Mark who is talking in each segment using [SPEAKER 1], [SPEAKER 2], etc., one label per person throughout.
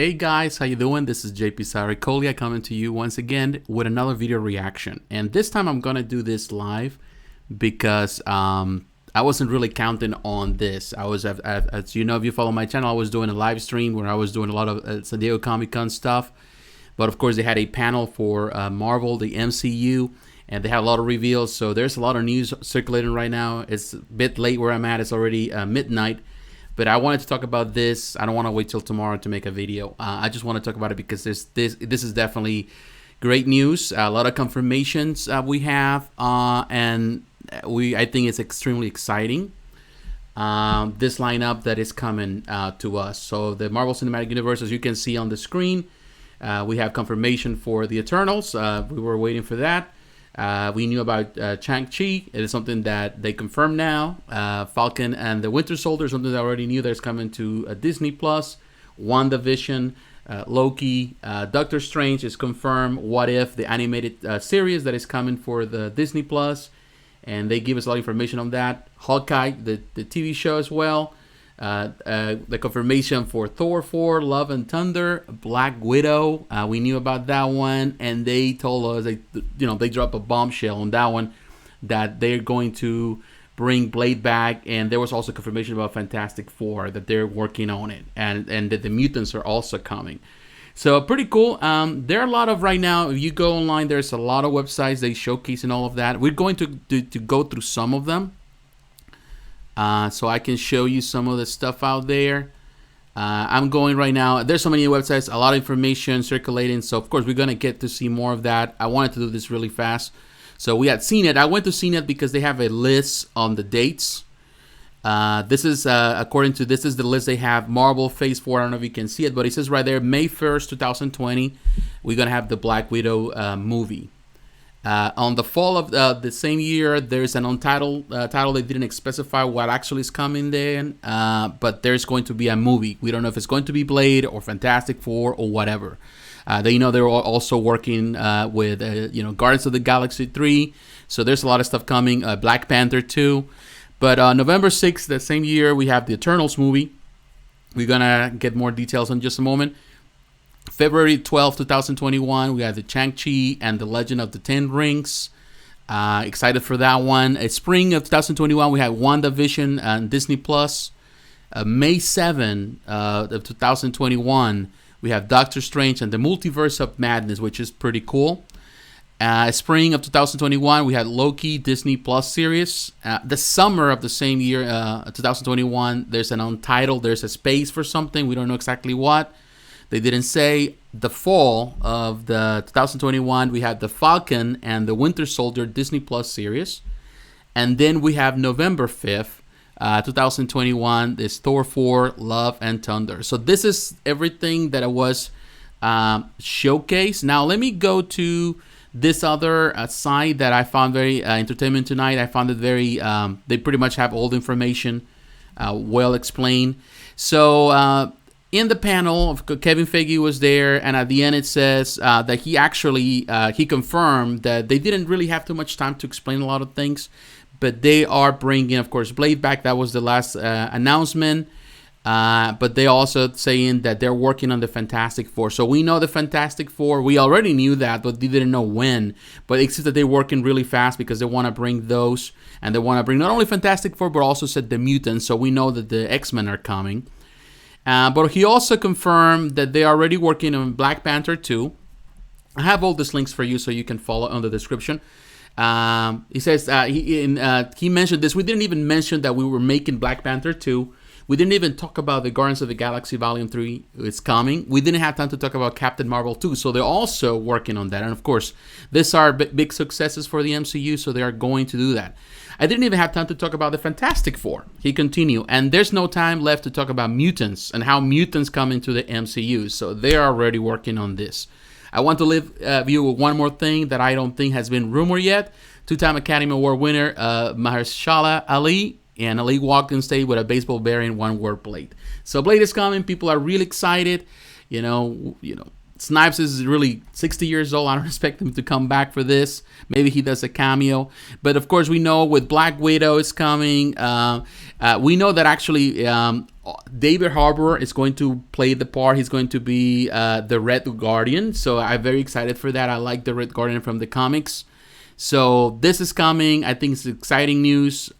[SPEAKER 1] Hey guys, how you doing? This is jpsarrireviews coming to you once again with another video reaction. And this time I'm gonna do this live because I wasn't really counting on this. I was, as you know, if you follow my channel, I was doing a live stream where I was doing a lot of San Diego Comic-Con stuff. But of course, they had a panel for Marvel, the MCU, and they had a lot of reveals. So there's a lot of news circulating right now. It's a bit late where I'm at. It's already midnight. But I wanted to talk about this. I don't want to wait till tomorrow to make a video. I just want to talk about it because this is definitely great news. A lot of confirmations we have, and I think it's extremely exciting. This lineup that is coming to us. So the Marvel Cinematic Universe, as you can see on the screen, we have confirmation for the Eternals. We were waiting for that. We knew about Shang-Chi. It is something that they confirmed now. Falcon and the Winter Soldier, something that I already knew that's coming to Disney Plus. WandaVision, Loki, Doctor Strange is confirmed. What If, the animated series that is coming for the Disney Plus, and they give us a lot of information on that. Hawkeye, the TV show as well. The confirmation for Thor 4, Love and Thunder, Black Widow. We knew about that one, and they told us, they dropped a bombshell on that one, that they're going to bring Blade back, and there was also confirmation about Fantastic Four, that they're working on it, and that the mutants are also coming. So pretty cool. There are a lot of, right now, if you go online, there's a lot of websites they showcasing all of that. We're going to go through some of them. So I can show you some of the stuff out there. I'm going right now. There's so many websites, a lot of information circulating. So of course we're gonna get to see more of that. I wanted to do this really fast. So we had CNET. I went to CNET because they have a list on the dates. This is according to this is the list they have. Marvel Phase 4. I don't know if you can see it, but it says right there, May 1st, 2020. We're gonna have the Black Widow movie. On the fall of the same year, there's an untitled title. They didn't specify what actually is coming then, but there's going to be a movie. We don't know if it's going to be Blade or Fantastic Four or whatever. They they're also working with Guardians of the Galaxy 3, so there's a lot of stuff coming. Black Panther 2, but November 6th, that same year, we have the Eternals movie. We're gonna get more details in just a moment. February 12, 2021, we have the Shang-Chi and the Legend of the Ten Rings. Excited for that one. Spring of 2021, we have WandaVision and Disney Plus. May 7 of 2021, we have Doctor Strange and the Multiverse of Madness, which is pretty cool. Spring of 2021, we had Loki Disney Plus series. The summer of the same year, 2021, there's an untitled, there's a space for something. We don't know exactly what. They didn't say. The fall of the 2021, we had the Falcon and the Winter Soldier Disney Plus series. And then we have November 5th, 2021, this Thor 4, Love and Thunder. So this is everything that it was showcased. Now let me go to this other site that I found very Entertainment Tonight. I found it very, they pretty much have all the information well explained. So, in the panel, Kevin Feige was there, and at the end it says that he actually he confirmed that they didn't really have too much time to explain a lot of things, but they are bringing, of course, Blade back. That was the last announcement, but they also saying that they're working on the Fantastic Four. So we know the Fantastic Four. We already knew that, but they didn't know when. But it seems that they're working really fast because they want to bring those, and they want to bring not only Fantastic Four, but also said the mutants. So we know that the X-Men are coming. But he also confirmed that they are already working on Black Panther 2. I have all these links for you so you can follow on the description. He says he mentioned this. We didn't even mention that we were making Black Panther 2. We didn't even talk about the Guardians of the Galaxy Volume 3. It's coming. We didn't have time to talk about Captain Marvel 2. So they're also working on that. And of course, these are big successes for the MCU. So they are going to do that. I didn't even have time to talk about the Fantastic Four. He continued. And there's no time left to talk about mutants and how mutants come into the MCU. So they are already working on this. I want to leave you with one more thing that I don't think has been rumored yet. Two-time Academy Award winner Mahershala Ali. And Ali walked on stage with a baseball bearing one word Blade. So Blade is coming. People are really excited. Snipes is really 60 years old. I don't expect him to come back for this. Maybe he does a cameo. But of course, we know with Black Widow is coming. We know that actually David Harbour is going to play the part. He's going to be the Red Guardian. So I'm very excited for that. I like the Red Guardian from the comics. So this is coming. I think it's exciting news.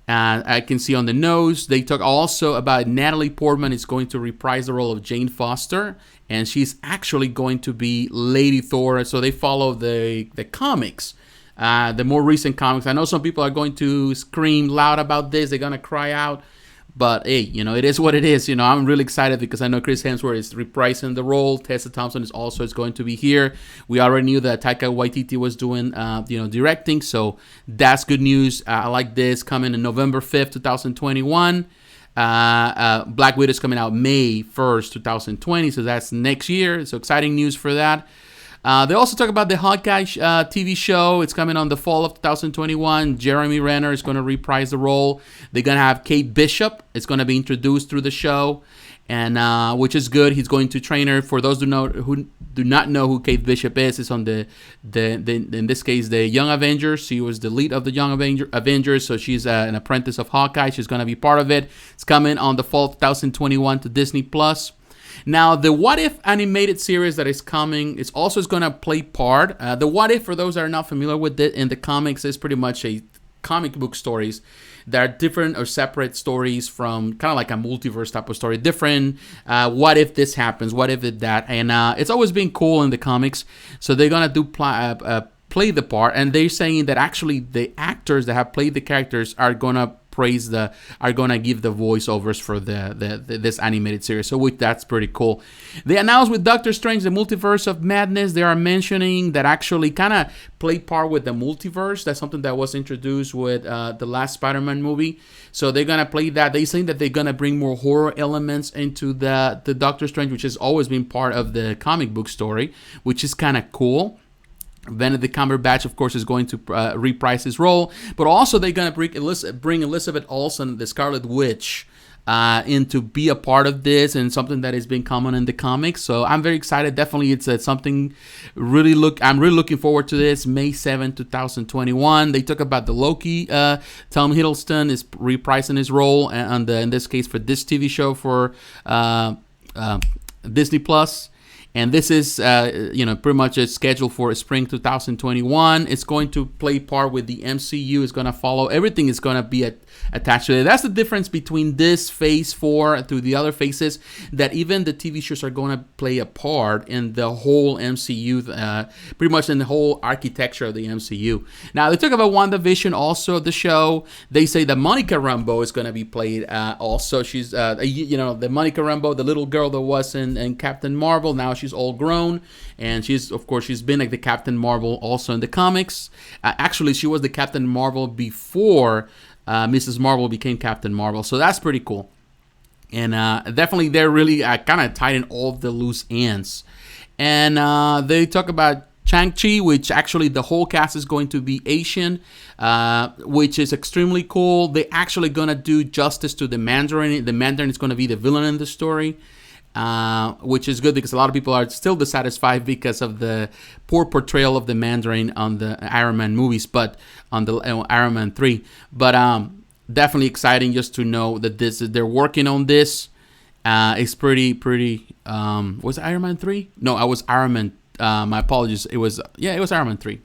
[SPEAKER 1] I can see on the nose, they talk also about Natalie Portman is going to reprise the role of Jane Foster, and she's actually going to be Lady Thor. So they follow the comics, the more recent comics. I know some people are going to scream loud about this. They're going to cry out. But hey, it is what it is. I'm really excited because I know Chris Hemsworth is reprising the role. Tessa Thompson is going to be here. We already knew that Taika Waititi was doing, directing. So that's good news. I like this. Coming in November 5th, 2021. Black Widow is coming out May 1st, 2020. So that's next year. So exciting news for that. They also talk about the Hawkeye TV show. It's coming on the fall of 2021. Jeremy Renner is going to reprise the role. They're going to have Kate Bishop. It's going to be introduced through the show, and which is good. He's going to train her. For those who do not know who Kate Bishop is, it's on the in this case the Young Avengers. She was the lead of the Young Avengers, so she's an apprentice of Hawkeye. She's going to be part of it. It's coming on the fall of 2021 to Disney Plus. Now, the What If animated series that is coming is also going to play part. The What If, for those that are not familiar with it, in the comics is pretty much a comic book stories that are different or separate stories from kind of like a multiverse type of story. Different, what if this happens? What if that? And it's always been cool in the comics. So they're going to play the part. And they're saying that actually the actors that have played the characters are going to give the voiceovers for this animated series, so that's pretty cool. They announced with Doctor Strange the Multiverse of Madness. They are mentioning that actually kind of played part with the multiverse. That's something that was introduced with the last Spider-Man movie. So they're gonna play that. They're saying that they're gonna bring more horror elements into the Doctor Strange, which has always been part of the comic book story, which is kind of cool. Benedict Cumberbatch, of course, is going to reprise his role, but also they're going to bring Elizabeth Olsen, the Scarlet Witch, in to be a part of this, and something that has been common in the comics. So I'm very excited. Definitely, it's something I'm really looking forward to this. May 7, 2021. They talk about the Loki. Tom Hiddleston is reprising his role, and in this case for this TV show for Disney Plus. And this is, pretty much a schedule for spring 2021. It's going to play part with the MCU. It's going to follow. Everything is going to be attached to it. That's the difference between this phase 4 to the other phases, that even the TV shows are going to play a part in the whole MCU, pretty much in the whole architecture of the MCU. Now, they talk about WandaVision, also the show. They say that Monica Rambeau is going to be played also. She's, the Monica Rambeau, the little girl that was in Captain Marvel. Now she's all grown, and she's been like the Captain Marvel also in the comics. Actually, she was the Captain Marvel before Mrs. Marvel became Captain Marvel, so that's pretty cool. And definitely they're really kind of tighten all the loose ends. And they talk about Shang-Chi, which actually the whole cast is going to be Asian, which is extremely cool. They're actually going to do justice to the Mandarin. The Mandarin is going to be the villain in the story. Which is good because a lot of people are still dissatisfied because of the poor portrayal of the Mandarin on the Iron Man movies, but on the Iron Man 3. But definitely exciting just to know that they're working on this. It's pretty. Was it Iron Man 3? No, I was Iron Man. My apologies. It was Iron Man 3.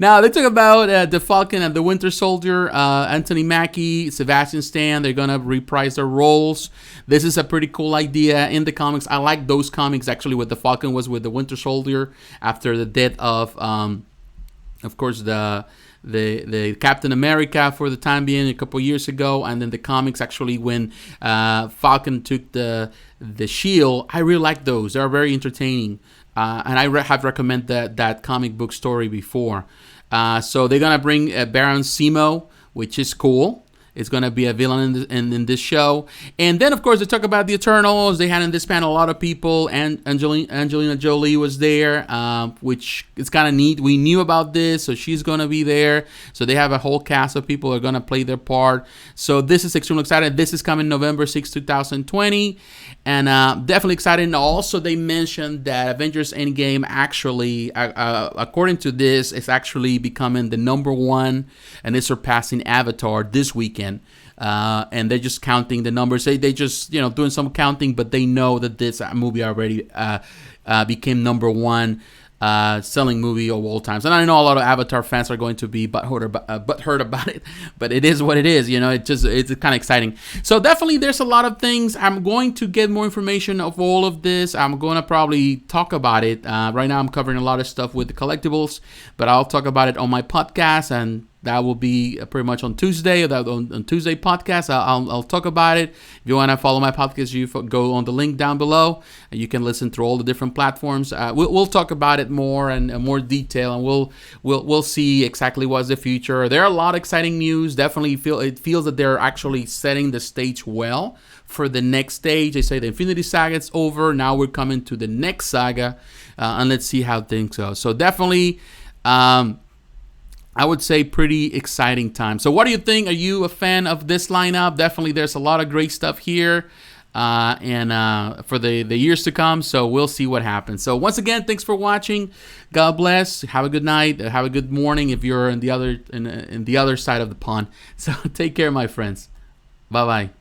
[SPEAKER 1] Now, they talk about the Falcon and the Winter Soldier. Anthony Mackie, Sebastian Stan, they're going to reprise their roles. This is a pretty cool idea in the comics. I like those comics, actually, with the Falcon was with the Winter Soldier after the death of course, the Captain America for the time being a couple years ago. And then the comics, actually, when Falcon took the shield. I really like those. They're very entertaining. And I have recommended that comic book story before. So they're going to bring Baron Zemo, which is cool. It's going to be a villain in this show. And then, of course, they talk about the Eternals. They had in this panel a lot of people. And Angelina Jolie was there, which is kind of neat. We knew about this, so she's going to be there. So they have a whole cast of people who are going to play their part. So this is extremely exciting. This is coming November 6, 2020. And definitely excited. And also, they mentioned that Avengers Endgame actually, according to this, is actually becoming the #1 and is surpassing Avatar this weekend. And they're just counting the numbers. They just, doing some counting, but they know that this movie already became #1 selling movie of all times. And I know a lot of Avatar fans are going to be butthurt about it, but it is what it is. It's kind of exciting. So definitely there's a lot of things. I'm going to get more information of all of this. I'm going to probably talk about it. Right now I'm covering a lot of stuff with the collectibles, but I'll talk about it on my podcast, and that will be pretty much on Tuesday. On Tuesday podcast, I'll talk about it. If you want to follow my podcast, you go on the link down below. You can listen through all the different platforms. We'll talk about it more and more detail, and we'll see exactly what's the future. There are a lot of exciting news. Definitely feels that they're actually setting the stage well for the next stage. They say the Infinity Saga is over. Now we're coming to the next saga, and let's see how things go. So definitely. I would say pretty exciting time. So what do you think? Are you a fan of this lineup? Definitely there's a lot of great stuff here and for the years to come. So we'll see what happens. So once again, thanks for watching. God bless. Have a good night. Have a good morning if you're in the other side of the pond. So take care, my friends. Bye-bye.